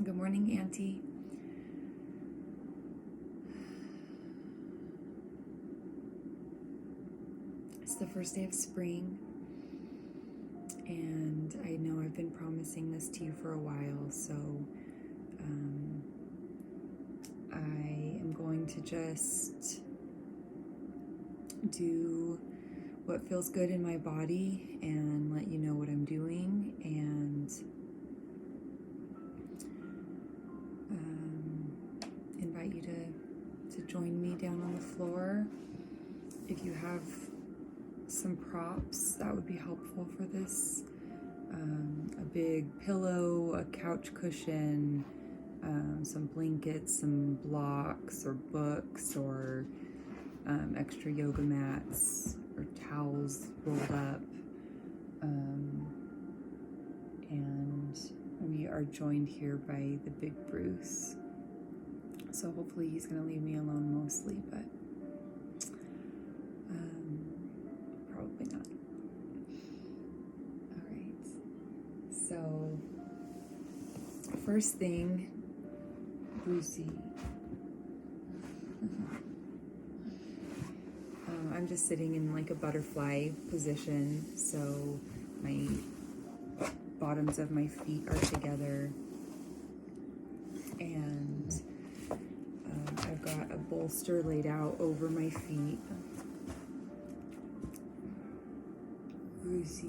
Good morning, Auntie. It's the first day of spring, and I know I've been promising this to you for a while, so I am going to just do what feels good in my body and let you know what I'm doing, and invite you to join me down on the floor. If you have some props, that would be helpful for this. A big pillow, a couch cushion, some blankets, some blocks or books, or extra yoga mats or towels rolled up. And we are joined here by the big Bruce. So hopefully he's going to leave me alone mostly, but probably not. All right. So first thing, Brucey. I'm just sitting in like a butterfly position, so my bottoms of my feet are together, and I've got a bolster laid out over my feet. Brucey.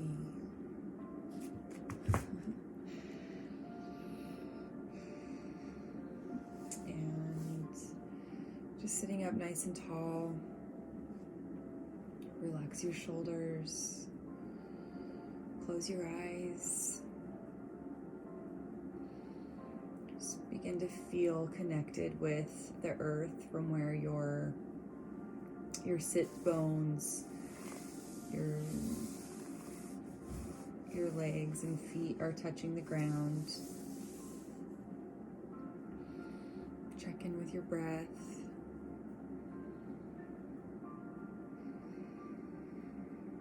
And just sitting up nice and tall. Relax your shoulders. Close your eyes. Just begin to feel connected with the earth from where your sit bones, your legs and feet are touching the ground. Check in with your breath.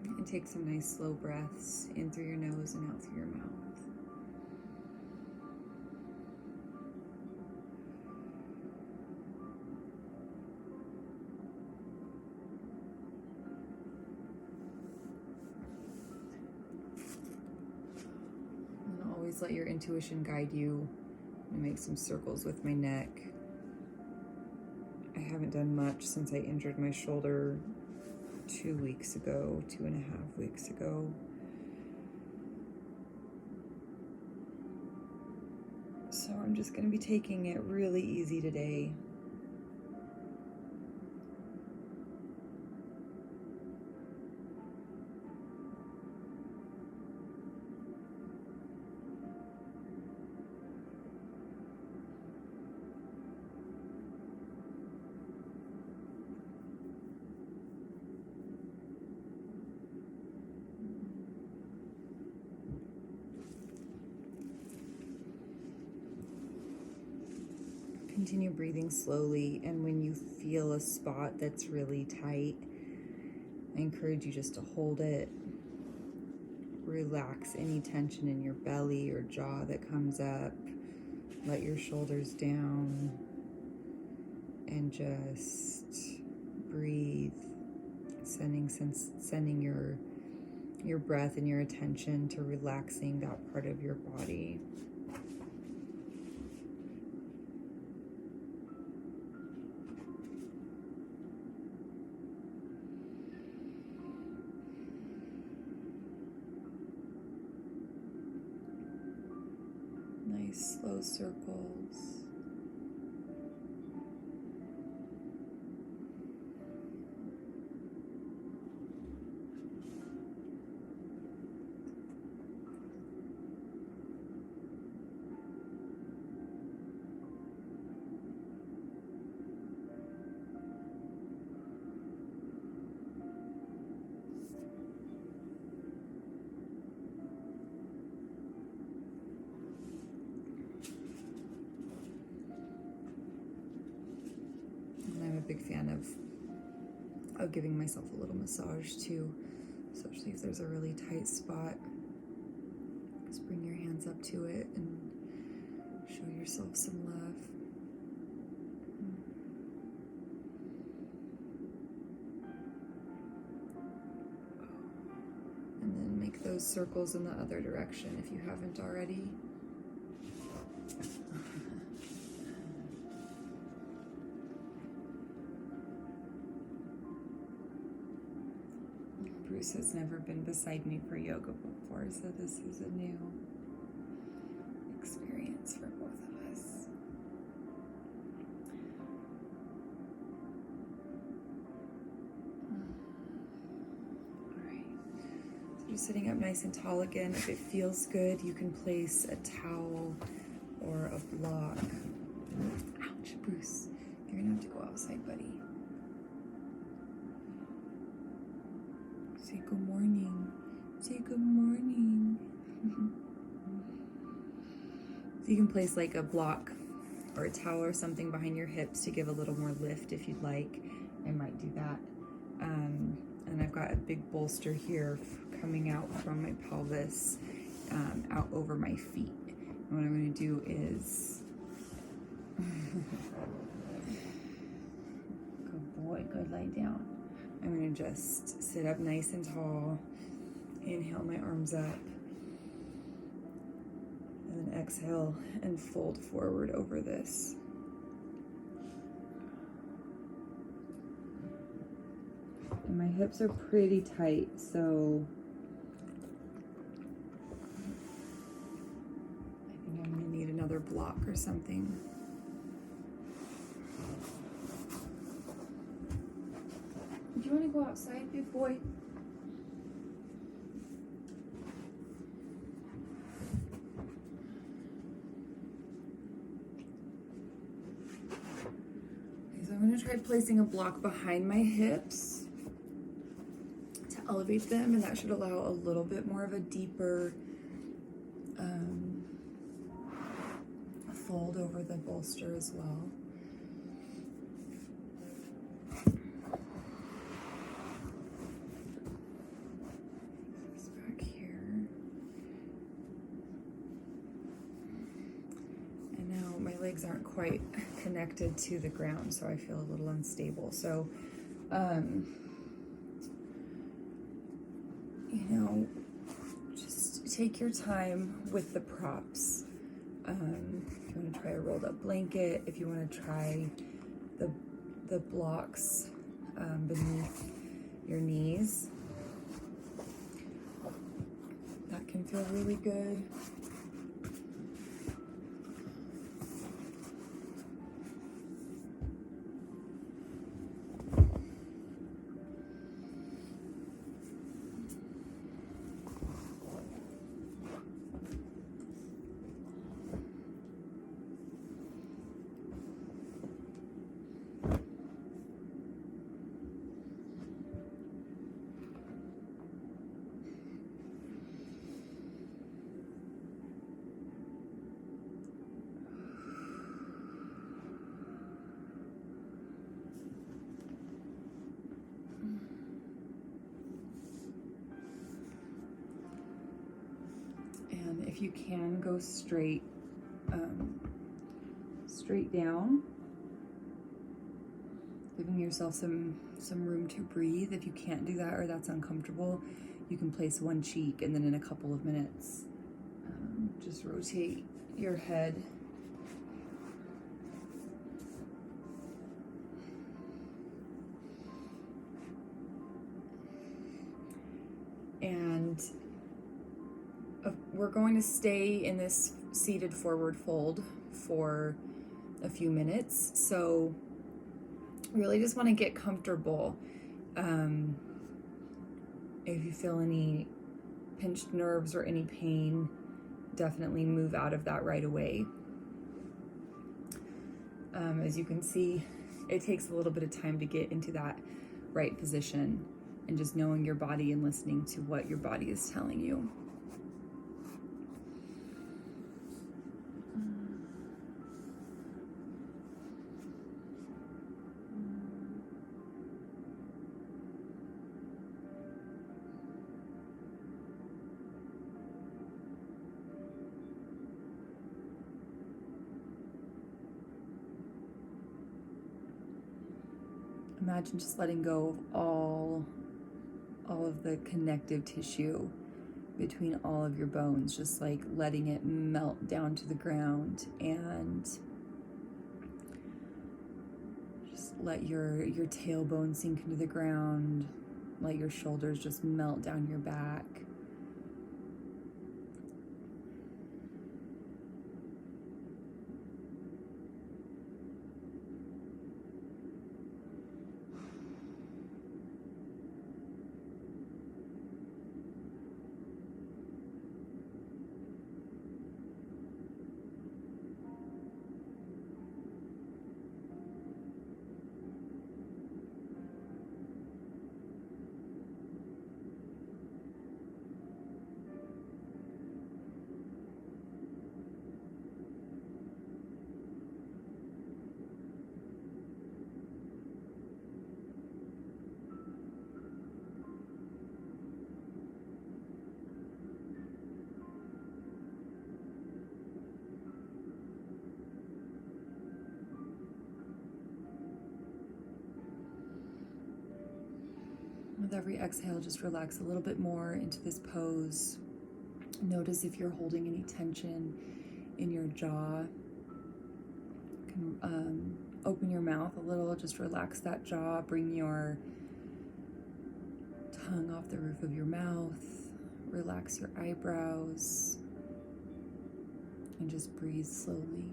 And take some nice slow breaths in through your nose and out through your mouth. And always let your intuition guide you. I'm gonna make some circles with my neck. I haven't done much since I injured my shoulder 2 weeks ago, 2.5 weeks ago. So I'm just going to be taking it really easy today. Continue breathing slowly, and when you feel a spot that's really tight, I encourage you just to hold it. Relax any tension in your belly or jaw that comes up. Let your shoulders down and just breathe, sending your breath and your attention to relaxing that part of your body. Nice slow circles. I'm a big fan of giving myself a little massage too, especially if there's a really tight spot. Just bring your hands up to it and show yourself some love. And then make those circles in the other direction if you haven't already. Bruce has never been beside me for yoga before, so this is a new experience for both of us. All right, so just sitting up nice and tall again. If it feels good, you can place a towel or a block. Ouch, Bruce, you're gonna have to go outside, buddy. Say good morning. Say good morning. So you can place like a block or a towel or something behind your hips to give a little more lift if you'd like. I might do that. And I've got a big bolster here coming out from my pelvis, out over my feet. And what I'm going to do is... Good boy, good, lie down. I'm going to just sit up nice and tall, inhale my arms up, and then exhale and fold forward over this. And my hips are pretty tight, so I think I'm going to need another block or something. Do you want to go outside, big boy? Okay, so I'm going to try placing a block behind my hips to elevate them, and that should allow a little bit more of a deeper fold over the bolster as well. Legs aren't quite connected to the ground, so I feel a little unstable. So, just take your time with the props. If you want to try a rolled up blanket, if you want to try the blocks beneath your knees, that can feel really good. And if you can, go straight down, giving yourself some room to breathe. If you can't do that or that's uncomfortable, you can place one cheek, and then in a couple of minutes, just rotate your head. And we're going to stay in this seated forward fold for a few minutes. So really just want to get comfortable. If you feel any pinched nerves or any pain, definitely move out of that right away. As you can see, it takes a little bit of time to get into that right position, and just knowing your body and listening to what your body is telling you. Imagine just letting go of all of the connective tissue between all of your bones, just like letting it melt down to the ground, and just let your tailbone sink into the ground. Let your shoulders just melt down your back. With every exhale, just relax a little bit more into this pose. Notice if you're holding any tension in your jaw. You can open your mouth a little, just relax that jaw, bring your tongue off the roof of your mouth, relax your eyebrows, and just breathe slowly.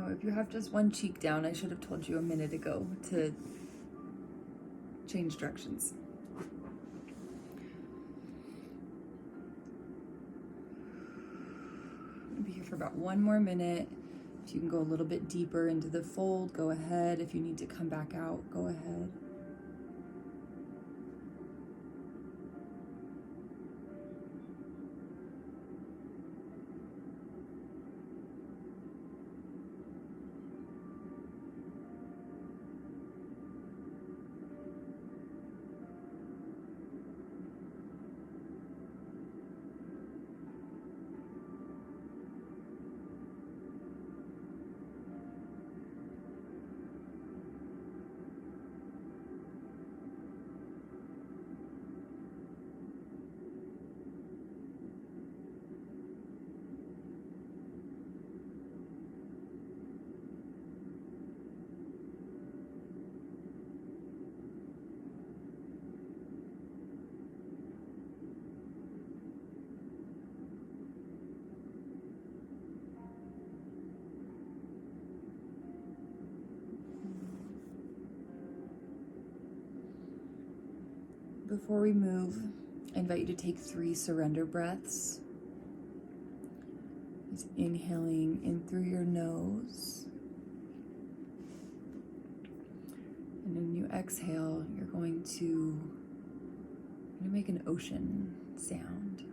Oh, if you have just one cheek down, I should have told you a minute ago to change directions. I'll be here for about 1 more minute. If you can go a little bit deeper into the fold, go ahead. If you need to come back out, go ahead. Before we move, I invite you to take 3 surrender breaths. Just inhaling in through your nose. And when you exhale, you're going to make an ocean sound.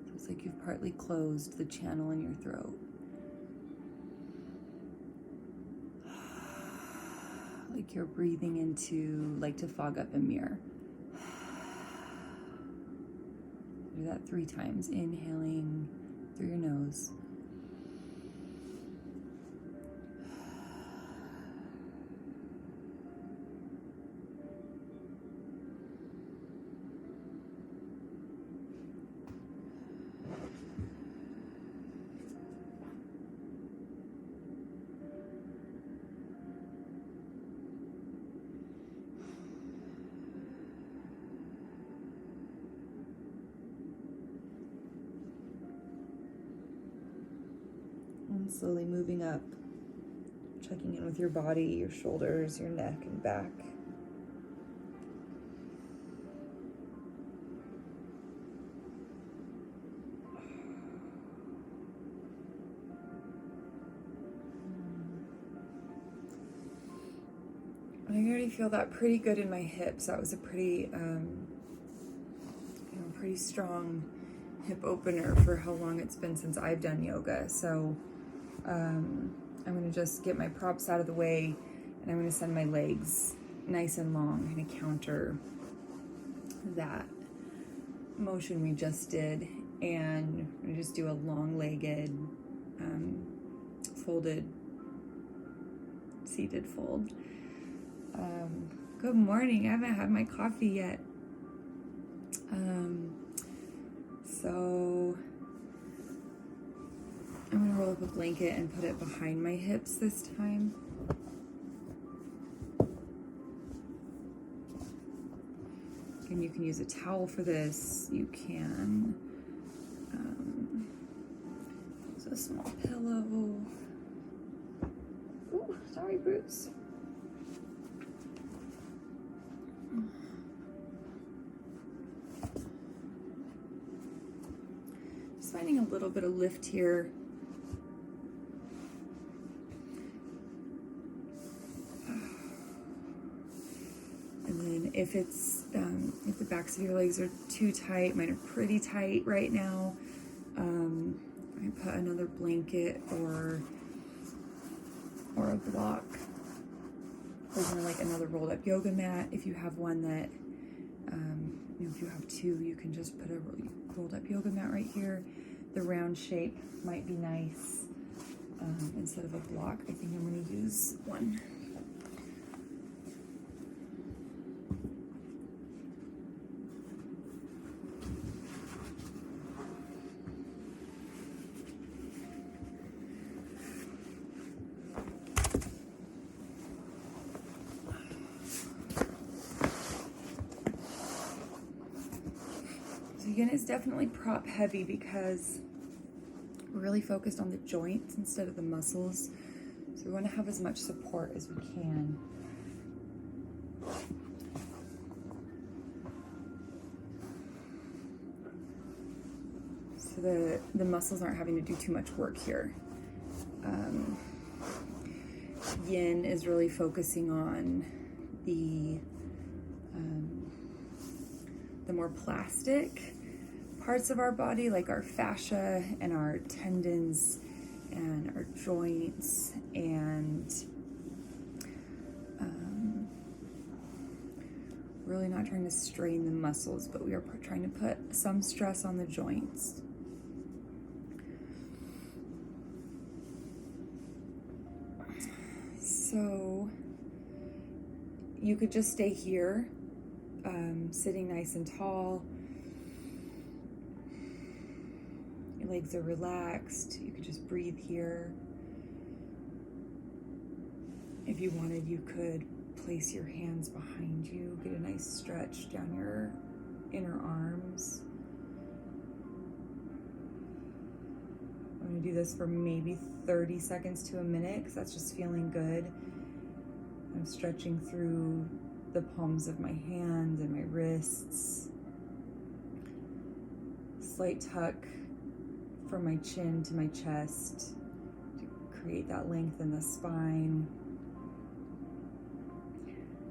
So it's like you've partly closed the channel in your throat. Like you're breathing into, like to fog up a mirror. Do that 3 times, inhaling through your nose. And slowly moving up, checking in with your body, your shoulders, your neck and back. I already feel that pretty good in my hips. That was a pretty, pretty strong hip opener for how long it's been since I've done yoga. So I'm gonna just get my props out of the way, and I'm gonna send my legs nice and long, kind of counter that motion we just did. And I'm gonna just do a long-legged, folded, seated fold. Good morning. I haven't had my coffee yet. So I'm gonna roll up a blanket and put it behind my hips this time. And you can use a towel for this. You can use a small pillow. Ooh, sorry, Bruce. Just finding a little bit of lift here. And then if it's if the backs of your legs are too tight, mine are pretty tight right now, I put another blanket or a block, or like another rolled up yoga mat. If you have one that, if you have 2, you can just put a rolled up yoga mat right here. The round shape might be nice instead of a block. I think I'm going to use one. Again, it's definitely prop heavy because we're really focused on the joints instead of the muscles. So we want to have as much support as we can. So the muscles aren't having to do too much work here. Yin is really focusing on the more plastic parts of our body, like our fascia and our tendons and our joints, and really not trying to strain the muscles, but we are trying to put some stress on the joints. So you could just stay here, sitting nice and tall. Your legs are relaxed. You could just breathe here. If you wanted, you could place your hands behind you, get a nice stretch down your inner arms. I'm going to do this for maybe 30 seconds to a minute because that's just feeling good. I'm stretching through the palms of my hands and my wrists. Slight tuck from my chin to my chest to create that length in the spine.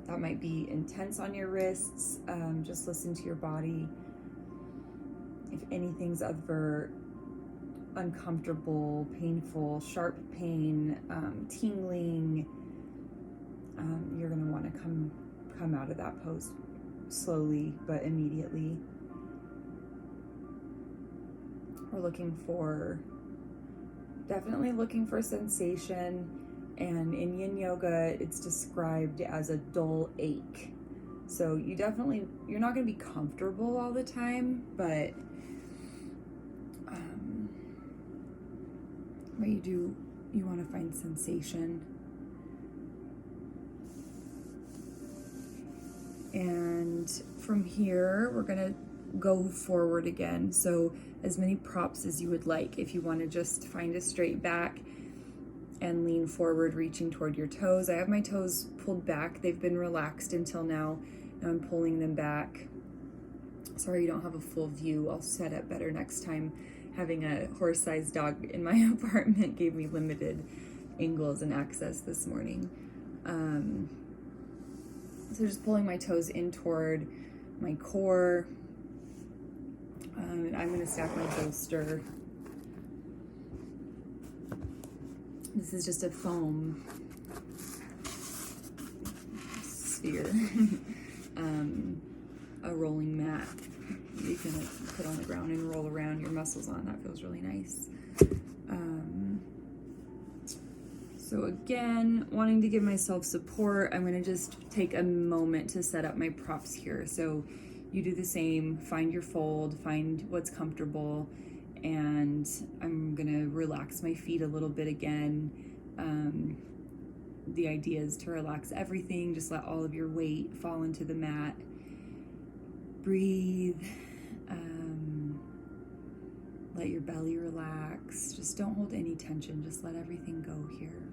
That might be intense on your wrists. Just listen to your body. If anything's ever uncomfortable, painful, sharp pain, tingling, you're going to want to come out of that pose slowly but immediately. We're definitely looking for sensation, and in yin yoga it's described as a dull ache. So you're not going to be comfortable all the time, but you want to find sensation. And from here we're going to go forward again, so as many props as you would like. If you want to just find a straight back and lean forward, reaching toward your toes. I have my toes pulled back. They've been relaxed until now. Now I'm pulling them back. Sorry you don't have a full view. I'll set up better next time. Having a horse-sized dog in my apartment gave me limited angles and access this morning. So just pulling my toes in toward my core. And I'm going to stack my bolster. This is just a foam sphere, a rolling mat you can put on the ground and roll around your muscles on. That feels really nice. So again, wanting to give myself support, I'm going to just take a moment to set up my props here. So you do the same, find your fold, find what's comfortable, and I'm going to relax my feet a little bit again. The idea is to relax everything, just let all of your weight fall into the mat. Breathe. Let your belly relax. Just don't hold any tension. Just let everything go here.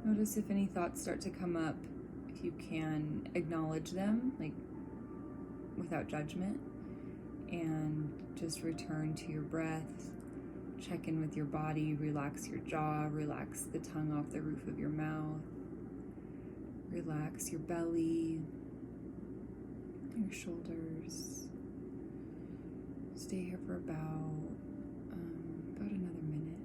Notice if any thoughts start to come up. If you can, acknowledge them, like without judgment, and just return to your breath. Check in with your body, relax your jaw, relax the tongue off the roof of your mouth, relax your belly, your shoulders. Stay here for about another minute.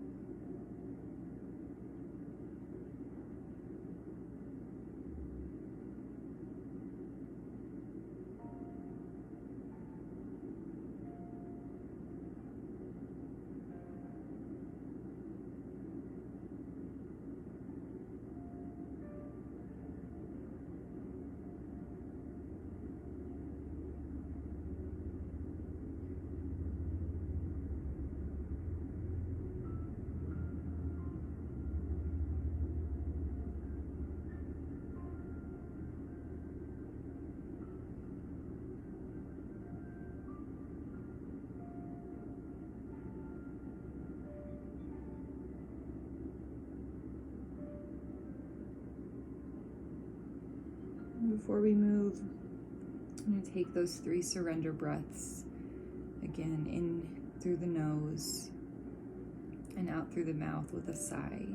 before we move, I'm going to take those 3 surrender breaths. Again, in through the nose and out through the mouth with a sigh.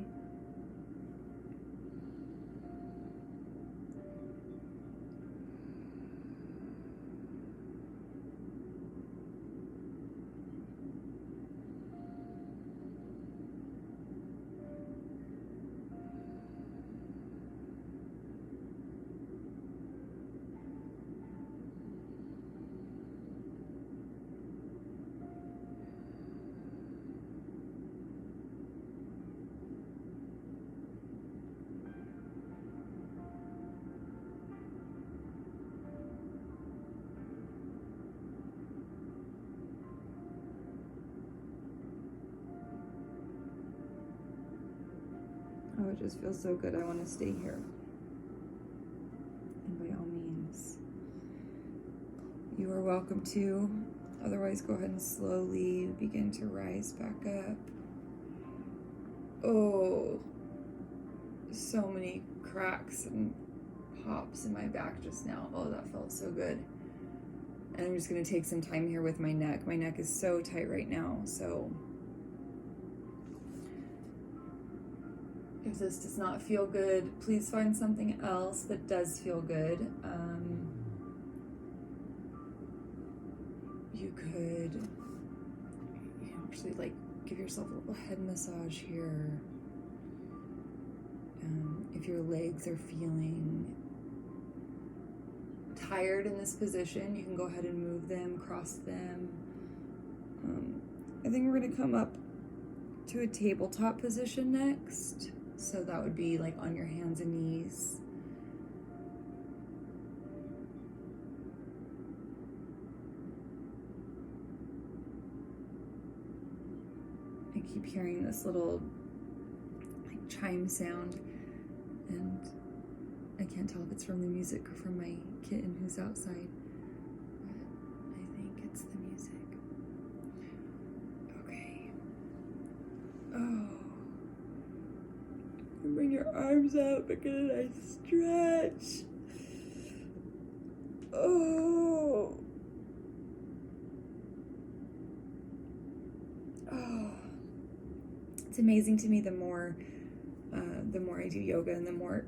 Oh, it just feels so good. I want to stay here. And by all means, you are welcome to. Otherwise, go ahead and slowly begin to rise back up. Oh, so many cracks and pops in my back just now. Oh, that felt so good. And I'm just going to take some time here with my neck. My neck is so tight right now, so if this does not feel good, please find something else that does feel good. You could actually like give yourself a little head massage here. If your legs are feeling tired in this position, you can go ahead and move them, cross them. I think we're gonna come up to a tabletop position next. So that would be like on your hands and knees. I keep hearing this little like chime sound, and I can't tell if it's from the music or from my kitten who's outside, but I think it's the music. Okay. Oh. And bring your arms out, but get a nice stretch. Oh. Oh. It's amazing to me the more I do yoga and the more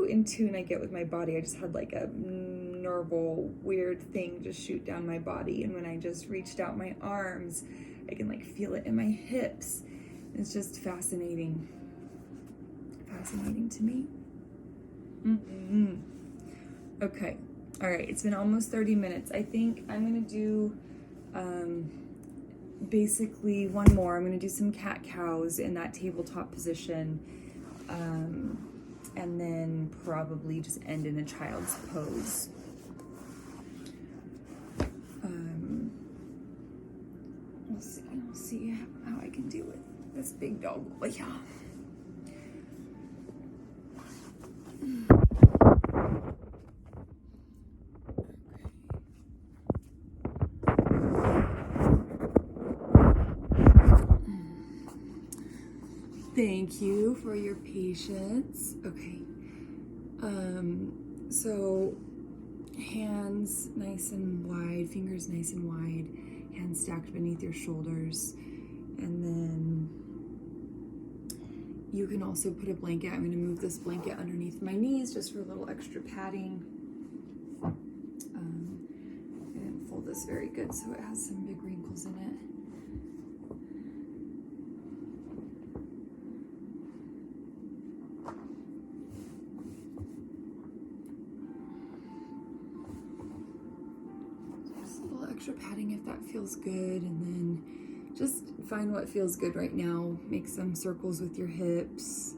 in tune I get with my body. I just had like a nerval weird thing just shoot down my body, and when I just reached out my arms, I can like feel it in my hips. It's just fascinating to me. Okay, all right, it's been almost 30 minutes. I think I'm gonna do basically one more. I'm gonna do some cat-cows in that tabletop position, and then probably just end in a child's pose. We'll see how I can do with this big dog over here. Thank you for your patience. Okay. So hands nice and wide, fingers nice and wide, hands stacked beneath your shoulders. And then you can also put a blanket. I'm going to move this blanket underneath my knees just for a little extra padding. I didn't fold this very good, so it has some big wrinkles in it. Extra padding if that feels good, and then just find what feels good right now. Make some circles with your hips.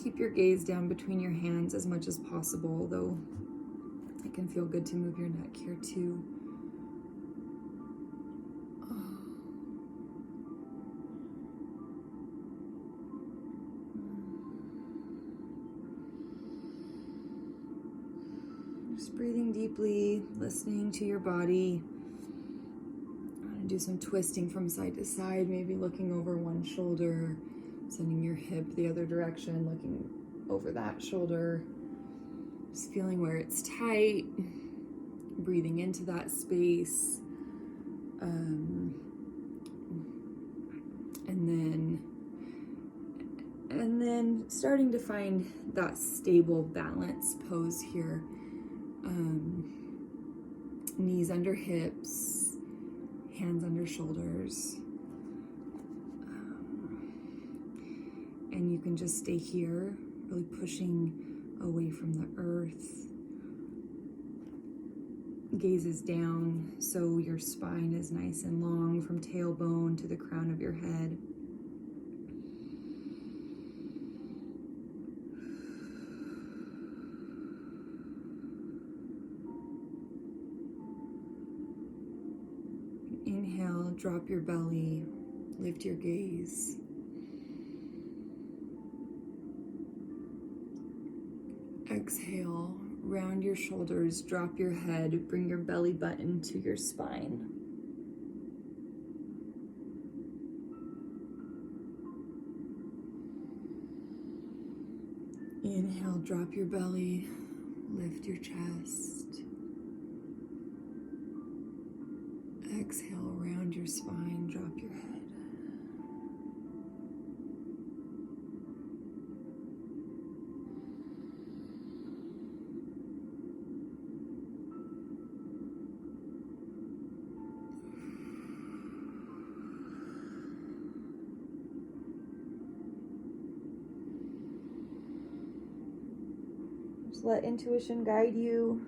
Keep your gaze down between your hands as much as possible, though it can feel good to move your neck here too. Just breathing deeply, listening to your body. I'm gonna do some twisting from side to side, maybe looking over one shoulder, sending your hip the other direction, looking over that shoulder. Just feeling where it's tight, breathing into that space. And then starting to find that stable balance pose here. Knees under hips, hands under shoulders. And you can just stay here, really pushing away from the earth. Gaze is down, so your spine is nice and long from tailbone to the crown of your head. Inhale, drop your belly, lift your gaze. Exhale, round your shoulders, drop your head, bring your belly button to your spine. Inhale, drop your belly, lift your chest. Exhale, round your spine, drop your head. Just let intuition guide you.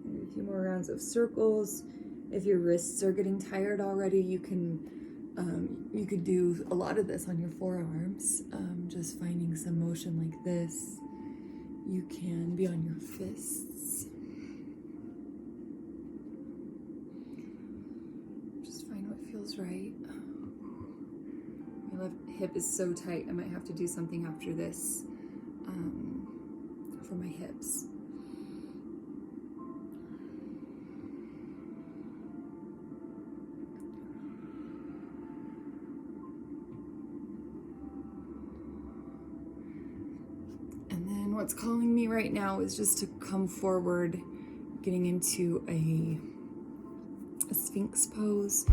Maybe a few more rounds of circles. If your wrists are getting tired already, you could do a lot of this on your forearms. Just finding some motion like this. You can be on your fists. Just find what feels right. My left hip is so tight, I might have to do something after this for my hips. And then what's calling me right now is just to come forward, getting into a Sphinx pose.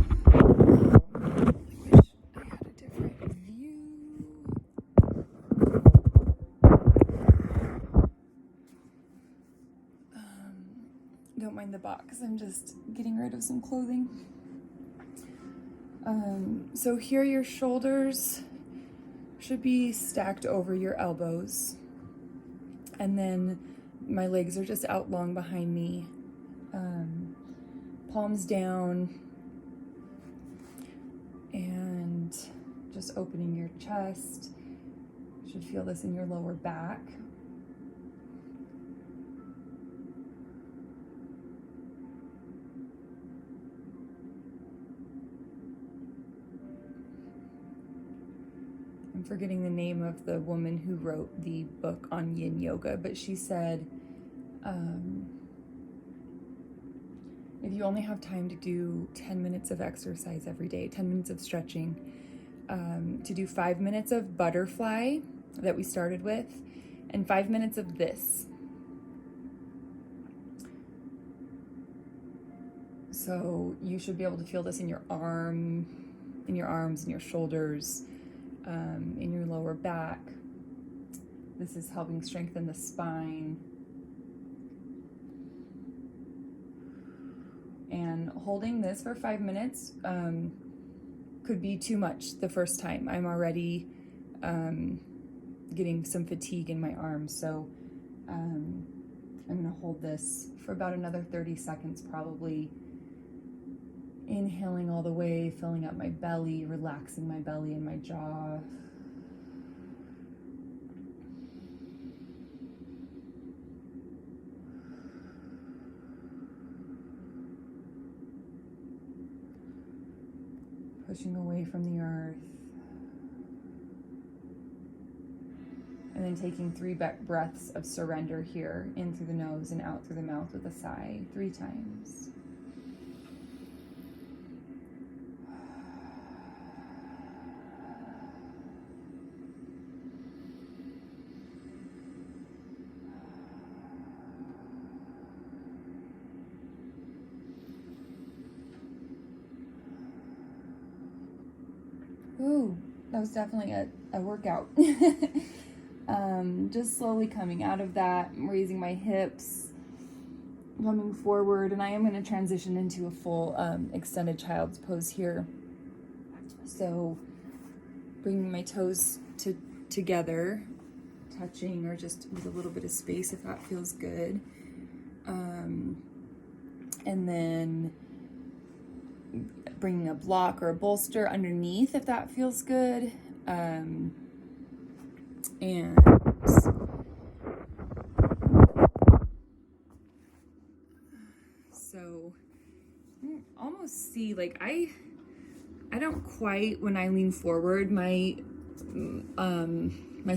Don't mind the box, I'm just getting rid of some clothing. So here your shoulders should be stacked over your elbows. And then my legs are just out long behind me. Palms down. And just opening your chest. You should feel this in your lower back. I'm forgetting the name of the woman who wrote the book on yin yoga, but she said, if you only have time to do 10 minutes of exercise every day, 10 minutes of stretching, to do 5 minutes of butterfly that we started with, and 5 minutes of this. So you should be able to feel this in your arms, in your shoulders, in your lower back. This is helping strengthen the spine. And holding this for 5 minutes could be too much the first time. I'm already getting some fatigue in my arms, so I'm gonna hold this for about another 30 seconds probably. Inhaling all the way, filling up my belly, relaxing my belly and my jaw. Pushing away from the earth. And then taking 3 breaths of surrender here, in through the nose and out through the mouth with a sigh, 3 times. Ooh, that was definitely a workout. Just slowly coming out of that, raising my hips, coming forward, and I am going to transition into a full extended child's pose here. So bringing my toes together, touching, or just with a little bit of space if that feels good. And then bringing a block or a bolster underneath if that feels good. And so almost see, like I don't quite, when I lean forward, my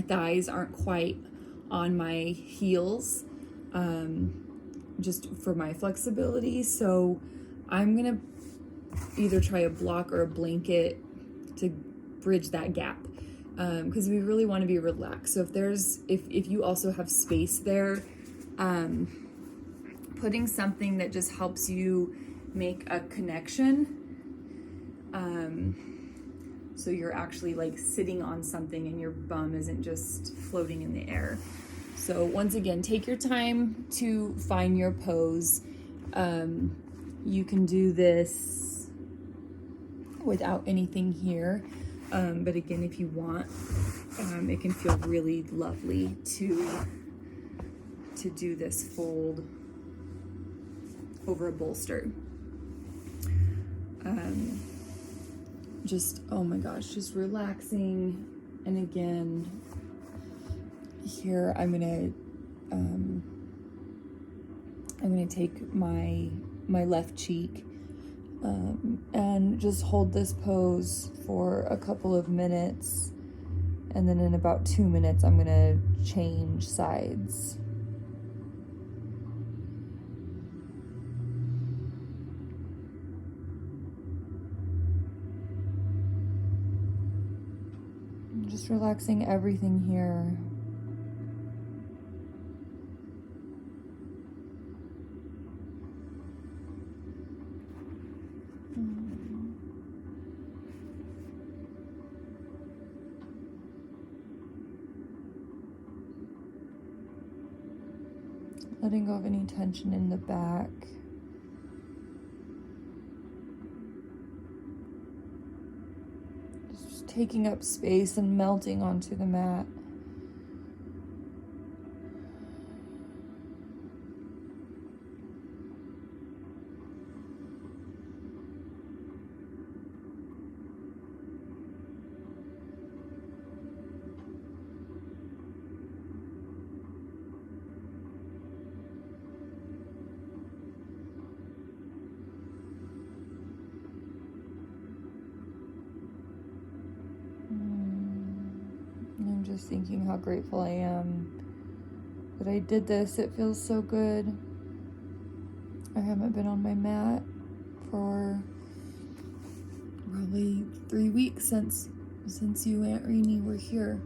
thighs aren't quite on my heels, just for my flexibility. So I'm gonna either try a block or a blanket to bridge that gap, because we really want to be relaxed. So if you also have space there, putting something that just helps you make a connection, so you're actually like sitting on something and your bum isn't just floating in the air. So once again, take your time to find your pose. You can do this without anything here, but again, if you want, it can feel really lovely to do this fold over a bolster. Just, oh my gosh, just relaxing. And again, here I'm gonna take my left cheek, and just hold this pose for a couple of minutes, and then in about 2 minutes I'm gonna change sides. Just relaxing everything here. Letting go of any tension in the back. Just taking up space and melting onto the mat. I'm just thinking how grateful I am that I did this. It feels so good. I haven't been on my mat for probably 3 weeks since you, Aunt Rini, were here.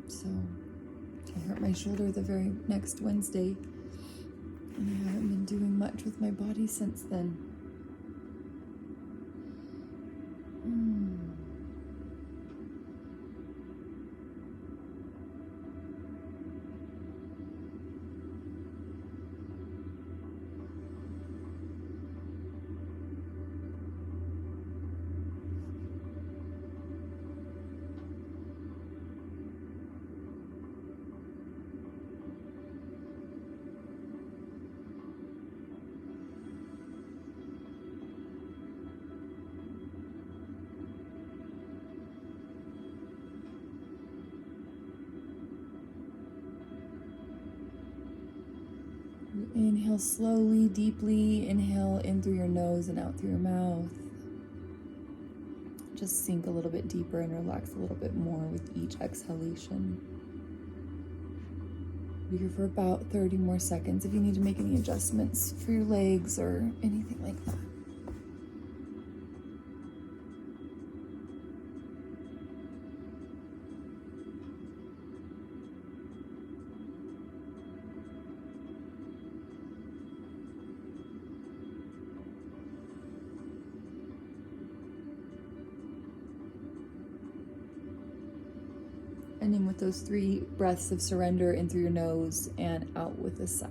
So I hurt my shoulder the very next Wednesday, and I haven't been doing much with my body since then. Inhale slowly, deeply. Inhale in through your nose and out through your mouth. Just sink a little bit deeper and relax a little bit more with each exhalation. Be here for about 30 more seconds if you need to make any adjustments for your legs or anything like that. Ending with those 3 breaths of surrender in through your nose and out with a sigh.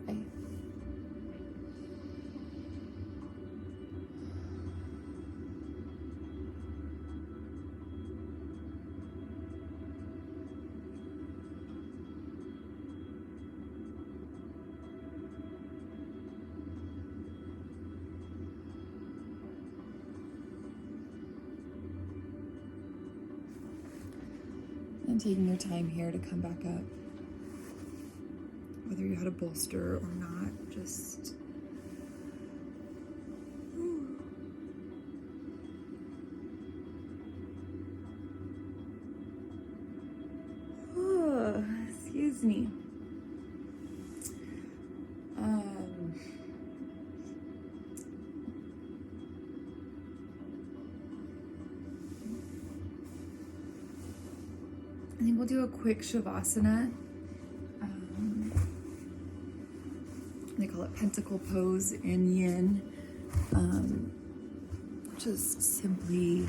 And taking your time here to come back up. Whether you had a bolster or not, just excuse me. I think we'll do a quick Shavasana. They call it pentacle pose in yin. Just simply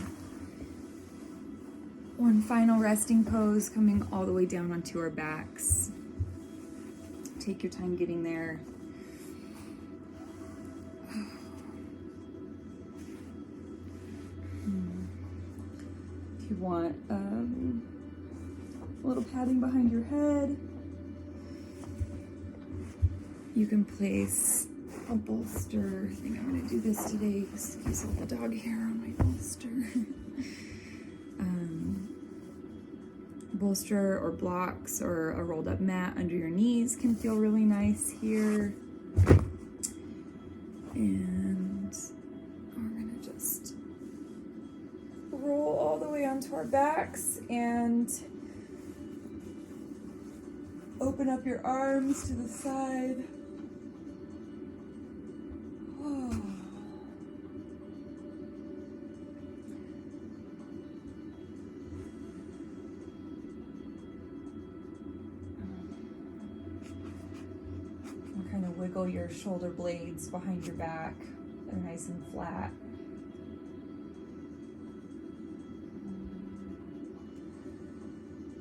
one final resting pose, coming all the way down onto our backs. Take your time getting there. If you want a little padding behind your head, you can place a bolster. I think I'm going to do this today. Excuse all the dog hair on my bolster. Bolster or blocks or a rolled up mat under your knees can feel really nice here. And we're going to just roll all the way onto our backs and open up your arms to the side. Kind of wiggle your shoulder blades behind your back. They're nice and flat.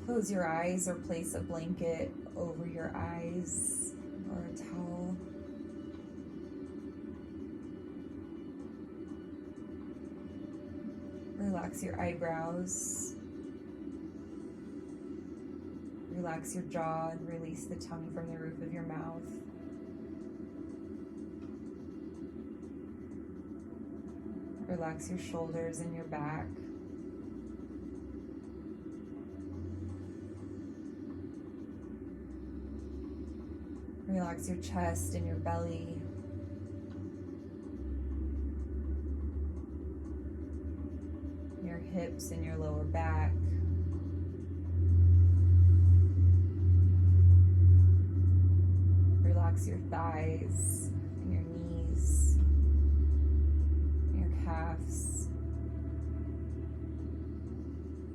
Close your eyes or place a blanket over your eyes or a towel. Relax your eyebrows. Relax your jaw and release the tongue from the roof of your mouth. Relax your shoulders and your back. Relax your chest and your belly. Your hips and your lower back. Relax your thighs and your knees. Calves,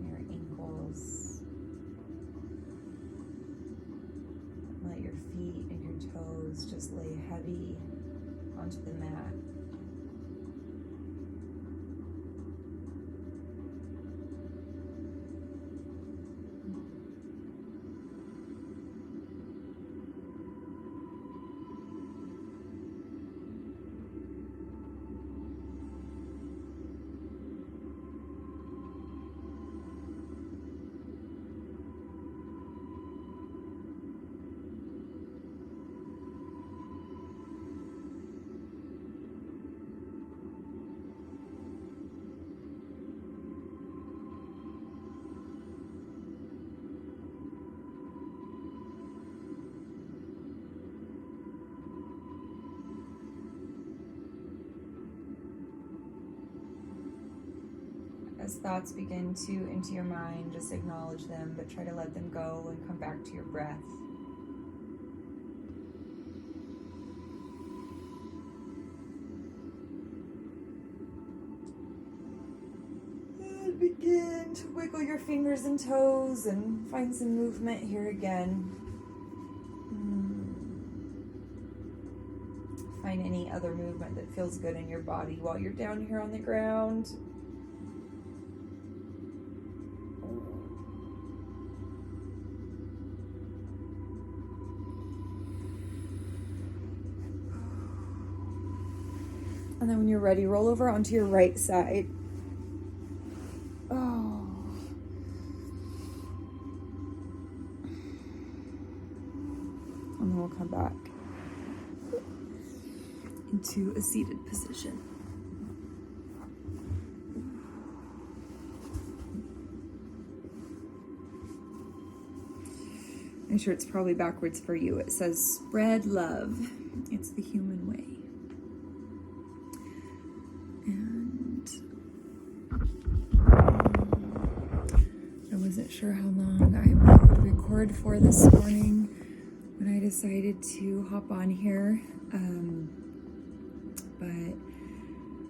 your ankles. Let your feet and your toes just lay heavy onto the mat. As thoughts begin to enter your mind, just acknowledge them, but try to let them go and come back to your breath. And begin to wiggle your fingers and toes and find some movement here again. Find any other movement that feels good in your body while you're down here on the ground. And then when you're ready, roll over onto your right side. Oh. And then we'll come back into a seated position. I'm sure it's probably backwards for you. It says, spread love. It's the human way. And I wasn't sure how long I would record for this morning when I decided to hop on here. But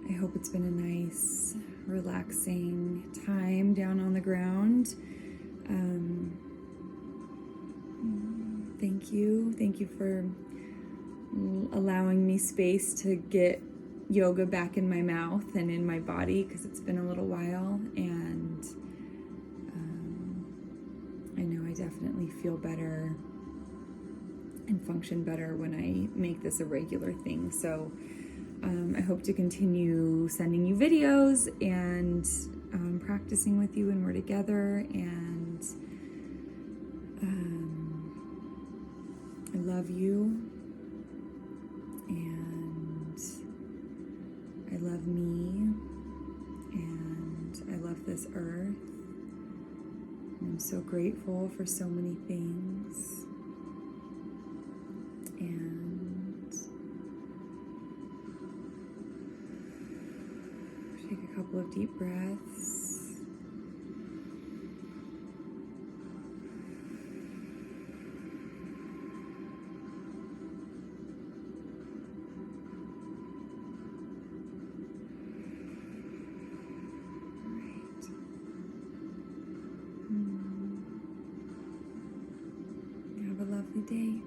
I hope it's been a nice, relaxing time down on the ground. Thank you. Thank you for allowing me space to get yoga back in my mouth and in my body, because it's been a little while, and I know I definitely feel better and function better when I make this a regular thing. So I hope to continue sending you videos and practicing with you when we're together, and I love you, and I love me, and I love this earth, and I'm so grateful for so many things, and take a couple of deep breaths. Have a lovely day.